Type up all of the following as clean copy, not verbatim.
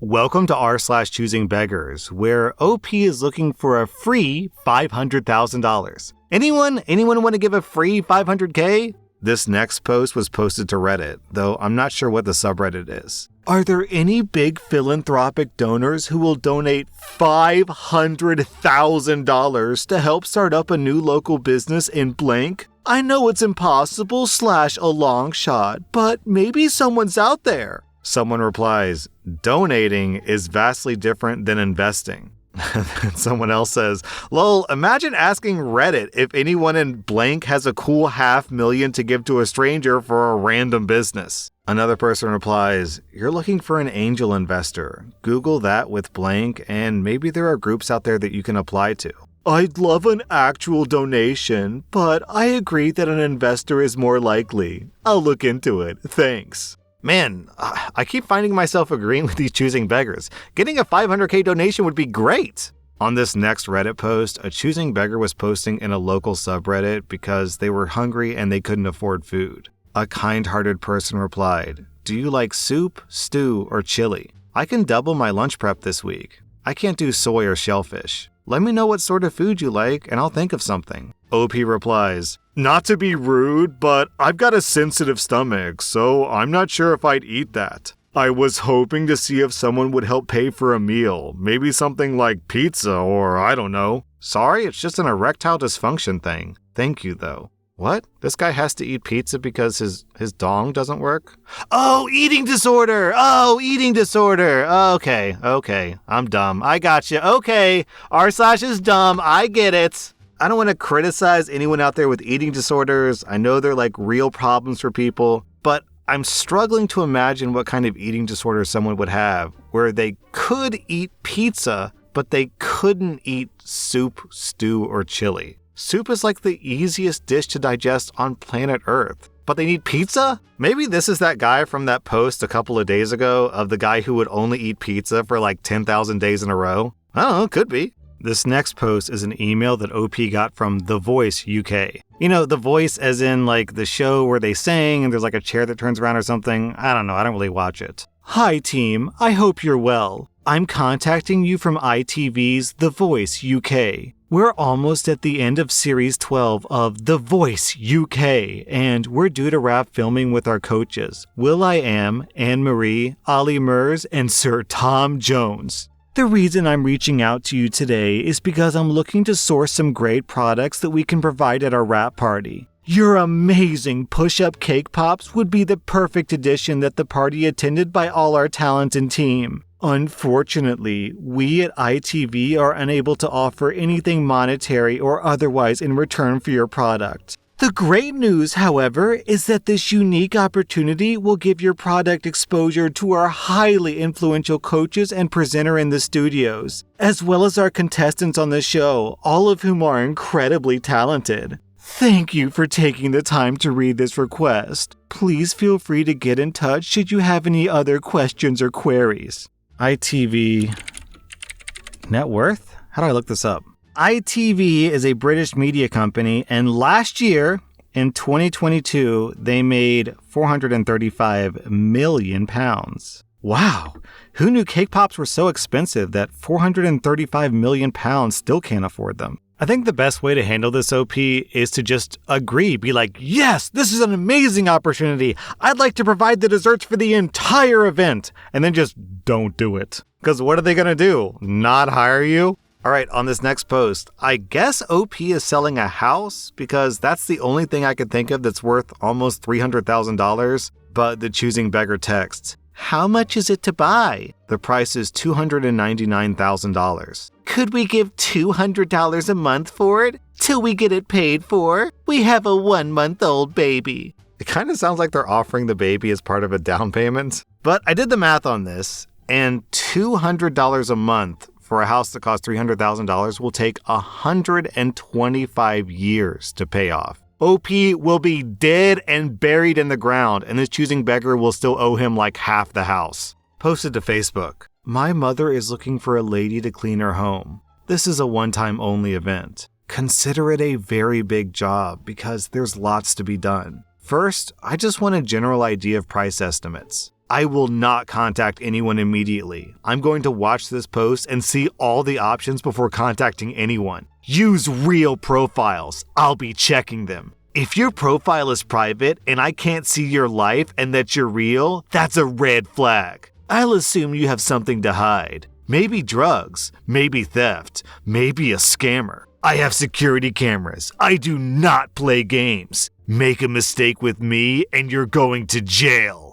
Welcome to r/Choosingbeggars, where OP is looking for a free $500,000. Anyone want to give a free $500K? This next post was posted to Reddit, though I'm not sure what the subreddit is. Are there any big philanthropic donors who will donate $500,000 to help start up a new local business in blank? I know it's impossible / a long shot, but maybe someone's out there. Someone replies, donating is vastly different than investing. Someone else says, lol, imagine asking Reddit if anyone in blank has a cool $500,000 to give to a stranger for a random business. Another person replies, you're looking for an angel investor. Google that with blank and maybe there are groups out there that you can apply to. I'd love an actual donation, but I agree that an investor is more likely. I'll look into it. Thanks. Man, I keep finding myself agreeing with these Choosing Beggars. Getting a $500K donation would be great. On this next Reddit post, a Choosing Beggar was posting in a local subreddit because they were hungry and they couldn't afford food. A kind-hearted person replied, do you like soup, stew, or chili? I can double my lunch prep this week. I can't do soy or shellfish. Let me know what sort of food you like and I'll think of something. OP replies, not to be rude, but I've got a sensitive stomach, so I'm not sure if I'd eat that. I was hoping to see if someone would help pay for a meal, maybe something like pizza or I don't know. Sorry, it's just an erectile dysfunction thing. Thank you, though. What? This guy has to eat pizza because his dong doesn't work? Oh, eating disorder! Okay. I'm dumb. I gotcha. Okay. r/ is dumb. I get it. I don't want to criticize anyone out there with eating disorders. I know they're like real problems for people, but I'm struggling to imagine what kind of eating disorder someone would have where they could eat pizza, but they couldn't eat soup, stew, or chili. Soup is like the easiest dish to digest on planet Earth, but they need pizza? Maybe this is that guy from that post a couple of days ago of the guy who would only eat pizza for like 10,000 days in a row. I don't know, could be. This next post is an email that OP got from The Voice UK. You know, The Voice as in like the show where they sing and there's like a chair that turns around or something. I don't know, I don't really watch it. Hi team, I hope you're well. I'm contacting you from ITV's The Voice UK. We're almost at the end of Series 12 of The Voice UK, and we're due to wrap filming with our coaches, will.i.am, Anne-Marie, Ollie Murs, and Sir Tom Jones. The reason I'm reaching out to you today is because I'm looking to source some great products that we can provide at our wrap party. Your amazing push-up cake pops would be the perfect addition that the party attended by all our talent and team. Unfortunately, we at ITV are unable to offer anything monetary or otherwise in return for your product. The great news, however, is that this unique opportunity will give your product exposure to our highly influential coaches and presenter in the studios, as well as our contestants on the show, all of whom are incredibly talented. Thank you for taking the time to read this request. Please feel free to get in touch should you have any other questions or queries. ITV net worth? How do I look this up? ITV is a British media company, and last year, in 2022, they made £435 million. Wow! Who knew cake pops were so expensive that £435 million still can't afford them? I think the best way to handle this, OP, is to just agree. Be like, yes, this is an amazing opportunity. I'd like to provide the desserts for the entire event. And then just don't do it. Because what are they going to do? Not hire you? All right, on this next post, I guess OP is selling a house because that's the only thing I could think of that's worth almost $300,000. But the Choosing Beggar texts, how much is it to buy? The price is $299,000. Could we give $200 a month for it till we get it paid for? We have a 1-month-old baby. It kind of sounds like they're offering the baby as part of a down payment. But I did the math on this, and $200 a month for a house that costs $300,000 will take 125 years to pay off. OP will be dead and buried in the ground, and this Choosing Beggar will still owe him like half the house. Posted to Facebook. My mother is looking for a lady to clean her home. This is a one-time only event. Consider it a very big job because there's lots to be done. First, I just want a general idea of price estimates. I will not contact anyone immediately. I'm going to watch this post and see all the options before contacting anyone. Use real profiles. I'll be checking them. If your profile is private and I can't see your life and that you're real, that's a red flag. I'll assume you have something to hide. Maybe drugs, maybe theft, maybe a scammer. I have security cameras. I do not play games. Make a mistake with me and you're going to jail.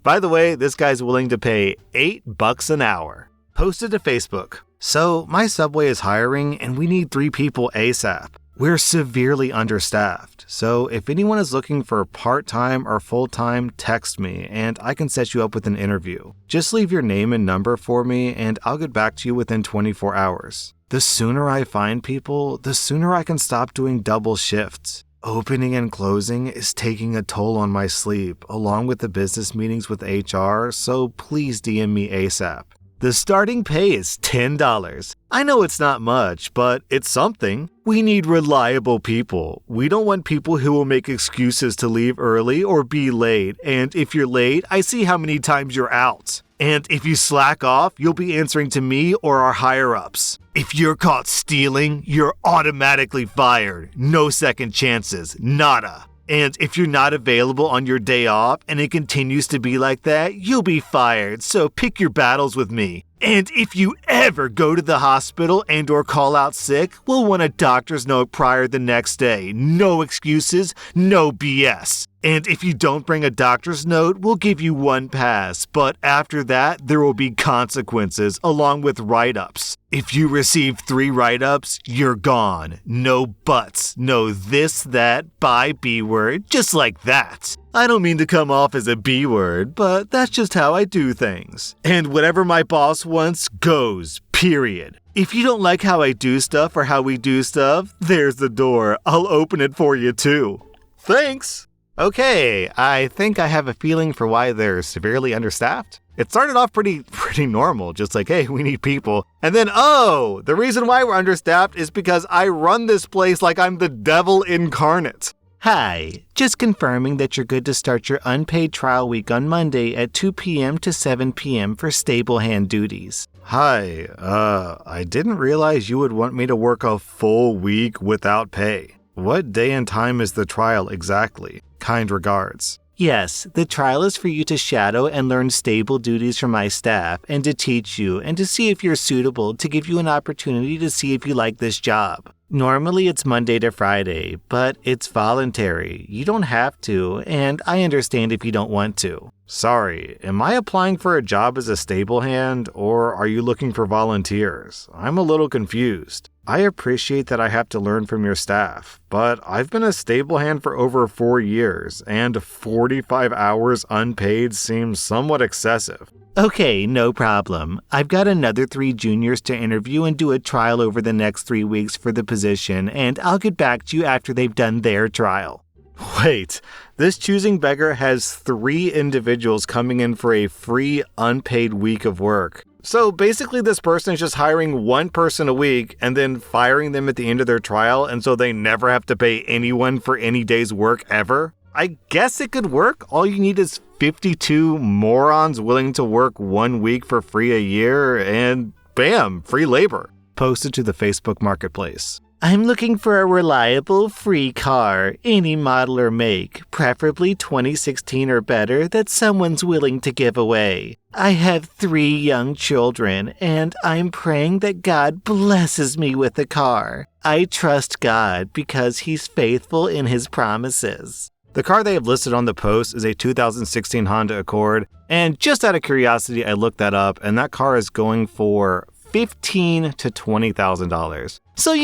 By the way, this guy's willing to pay $8 an hour. Posted to Facebook. So, my Subway is hiring and we need 3 people ASAP. We're severely understaffed, so if anyone is looking for part-time or full-time, text me and I can set you up with an interview. Just leave your name and number for me and I'll get back to you within 24 hours. The sooner I find people, the sooner I can stop doing double shifts. Opening and closing is taking a toll on my sleep, along with the business meetings with HR, so please DM me ASAP. The starting pay is $10. I know it's not much, but it's something. We need reliable people. We don't want people who will make excuses to leave early or be late. And if you're late, I see how many times you're out. And if you slack off, you'll be answering to me or our higher-ups. If you're caught stealing, you're automatically fired. No second chances. Nada. And if you're not available on your day off and it continues to be like that, you'll be fired, so pick your battles with me. And if you ever go to the hospital and or call out sick, we'll want a doctor's note prior the next day. No excuses, no BS. And if you don't bring a doctor's note, we'll give you 1 pass, but after that, there will be consequences along with write-ups. If you receive 3 write-ups, you're gone. No buts, no this, that, bye, B-word, just like that. I don't mean to come off as a B-word, but that's just how I do things. And whatever my boss wants goes, period. If you don't like how I do stuff or how we do stuff, there's the door. I'll open it for you too. Thanks! Okay, I think I have a feeling for why they're severely understaffed. It started off pretty normal, just like, hey, we need people. And then, the reason why we're understaffed is because I run this place like I'm the devil incarnate. Hi, just confirming that you're good to start your unpaid trial week on Monday at 2 p.m. to 7 p.m. for stable hand duties. Hi, I didn't realize you would want me to work a full week without pay. What day and time is the trial exactly? Kind regards. Yes, the trial is for you to shadow and learn stable duties from my staff and to teach you and to see if you're suitable to give you an opportunity to see if you like this job. Normally it's Monday to Friday, but it's voluntary. You don't have to, and I understand if you don't want to. Sorry, am I applying for a job as a stable hand, or are you looking for volunteers? I'm a little confused. I appreciate that I have to learn from your staff, but I've been a stable hand for over 4 years, and 45 hours unpaid seems somewhat excessive. Okay, no problem. I've got another 3 juniors to interview and do a trial over the next 3 weeks for the position, and I'll get back to you after they've done their trial. Wait, this Choosing Beggar has 3 individuals coming in for a free unpaid week of work. So basically this person is just hiring 1 person a week and then firing them at the end of their trial, and so they never have to pay anyone for any day's work ever? I guess it could work. All you need is 52 morons willing to work 1 week for free a year, and bam, free labor. Posted to the Facebook Marketplace. I'm looking for a reliable, free car, any model or make, preferably 2016 or better, that someone's willing to give away. I have 3 young children, and I'm praying that God blesses me with a car. I trust God because He's faithful in His promises. The car they have listed on the post is a 2016 Honda Accord, and just out of curiosity, I looked that up, and that car is going for $15,000 to $20,000. So,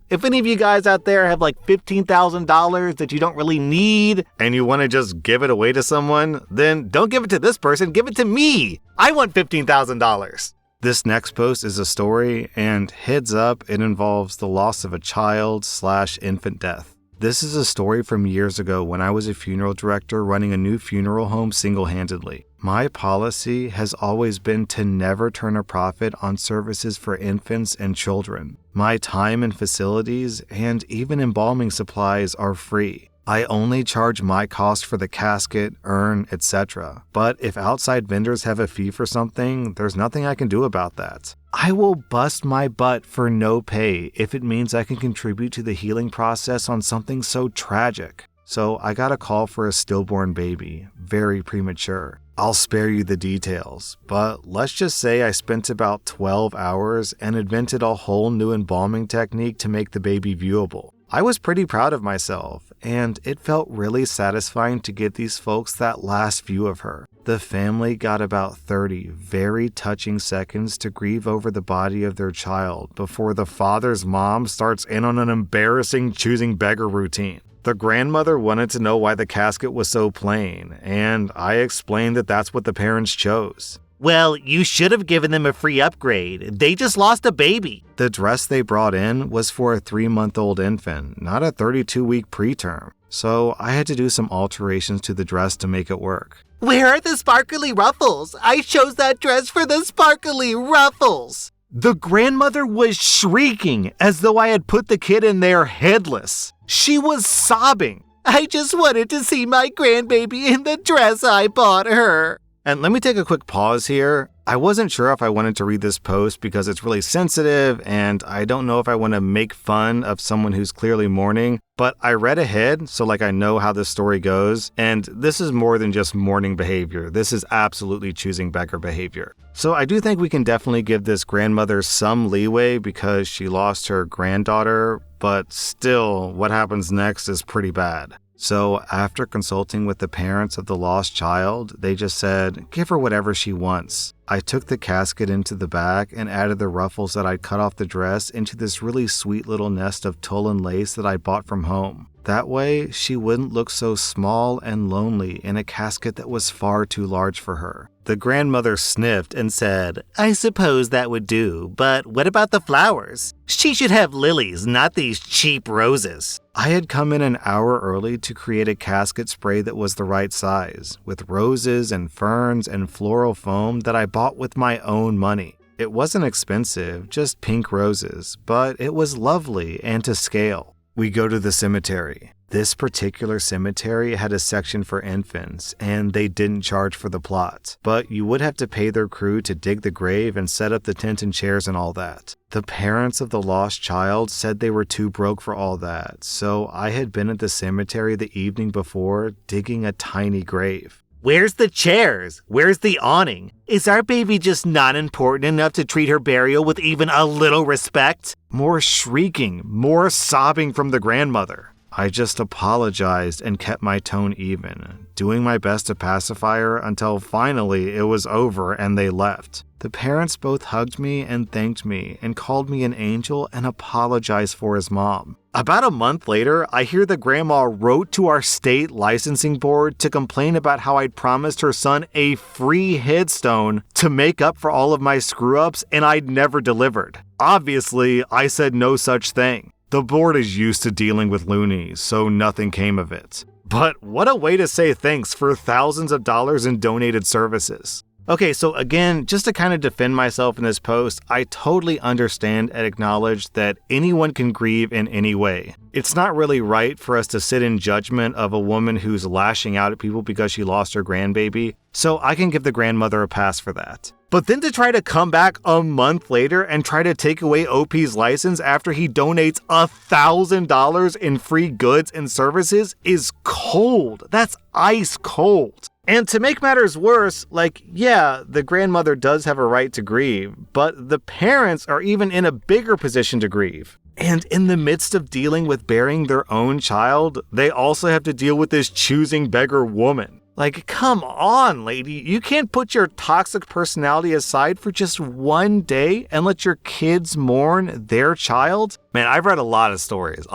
if any of you guys out there have like $15,000 that you don't really need and you want to just give it away to someone, then don't give it to this person, give it to me. I want $15,000. This next post is a story, and heads up, it involves the loss of a child/infant death. This is a story from years ago when I was a funeral director running a new funeral home single-handedly. My policy has always been to never turn a profit on services for infants and children. My time and facilities and even embalming supplies are free. I only charge my cost for the casket, urn, etc. But if outside vendors have a fee for something, there's nothing I can do about that. I will bust my butt for no pay if it means I can contribute to the healing process on something so tragic. So I got a call for a stillborn baby, very premature. I'll spare you the details, but let's just say I spent about 12 hours and invented a whole new embalming technique to make the baby viewable. I was pretty proud of myself, and it felt really satisfying to get these folks that last view of her. The family got about 30 very touching seconds to grieve over the body of their child before the father's mom starts in on an embarrassing choosing beggar routine. The grandmother wanted to know why the casket was so plain, and I explained that that's what the parents chose. Well, you should have given them a free upgrade. They just lost a baby. The dress they brought in was for a 3-month-old infant, not a 32-week preterm. So I had to do some alterations to the dress to make it work. Where are the sparkly ruffles? I chose that dress for the sparkly ruffles. The grandmother was shrieking as though I had put the kid in there headless. She was sobbing. I just wanted to see my grandbaby in the dress I bought her. And let me take a quick pause here. I wasn't sure if I wanted to read this post because it's really sensitive and I don't know if I want to make fun of someone who's clearly mourning, but I read ahead so I know how this story goes, and this is more than just mourning behavior. This is absolutely choosing beggar behavior. So I do think we can definitely give this grandmother some leeway because she lost her granddaughter, but still what happens next is pretty bad. So after consulting with the parents of the lost child, they just said, give her whatever she wants. I took the casket into the back and added the ruffles that I'd cut off the dress into this really sweet little nest of tulle and lace that I bought from home. That way, she wouldn't look so small and lonely in a casket that was far too large for her. The grandmother sniffed and said, I suppose that would do, but what about the flowers? She should have lilies, not these cheap roses. I had come in an hour early to create a casket spray that was the right size, with roses and ferns and floral foam that I bought with my own money. It wasn't expensive, just pink roses, but it was lovely and to scale. We go to the cemetery. This particular cemetery had a section for infants, and they didn't charge for the plot, but you would have to pay their crew to dig the grave and set up the tent and chairs and all that. The parents of the lost child said they were too broke for all that, so I had been at the cemetery the evening before digging a tiny grave. Where's the chairs? Where's the awning? Is our baby just not important enough to treat her burial with even a little respect? More shrieking, more sobbing from the grandmother. I just apologized and kept my tone even, doing my best to pacify her until finally it was over and they left. The parents both hugged me and thanked me and called me an angel and apologized for his mom. About a month later, I hear the grandma wrote to our state licensing board to complain about how I'd promised her son a free headstone to make up for all of my screw-ups and I'd never delivered. Obviously, I said no such thing. The board is used to dealing with loonies, so nothing came of it. But what a way to say thanks for thousands of dollars in donated services. Okay, so again, just to kind of defend myself in this post, I totally understand and acknowledge that anyone can grieve in any way. It's not really right for us to sit in judgment of a woman who's lashing out at people because she lost her grandbaby, so I can give the grandmother a pass for that. But then to try to come back a month later and try to take away OP's license after he donates $1,000 in free goods and services is cold. That's ice cold. And to make matters worse, yeah, the grandmother does have a right to grieve, but the parents are even in a bigger position to grieve. And in the midst of dealing with burying their own child, they also have to deal with this choosing beggar woman. Come on, lady. You can't put your toxic personality aside for just one day and let your kids mourn their child? Man, I've read a lot of stories,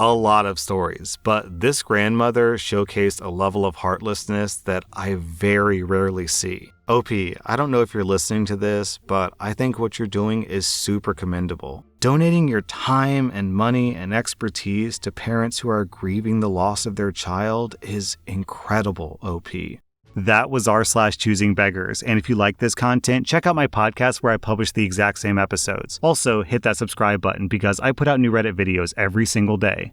but this grandmother showcased a level of heartlessness that I very rarely see. OP, I don't know if you're listening to this, but I think what you're doing is super commendable. Donating your time and money and expertise to parents who are grieving the loss of their child is incredible, OP. That was r/choosingbeggars, and if you like this content, check out my podcast where I publish the exact same episodes. Also, hit that subscribe button because I put out new Reddit videos every single day.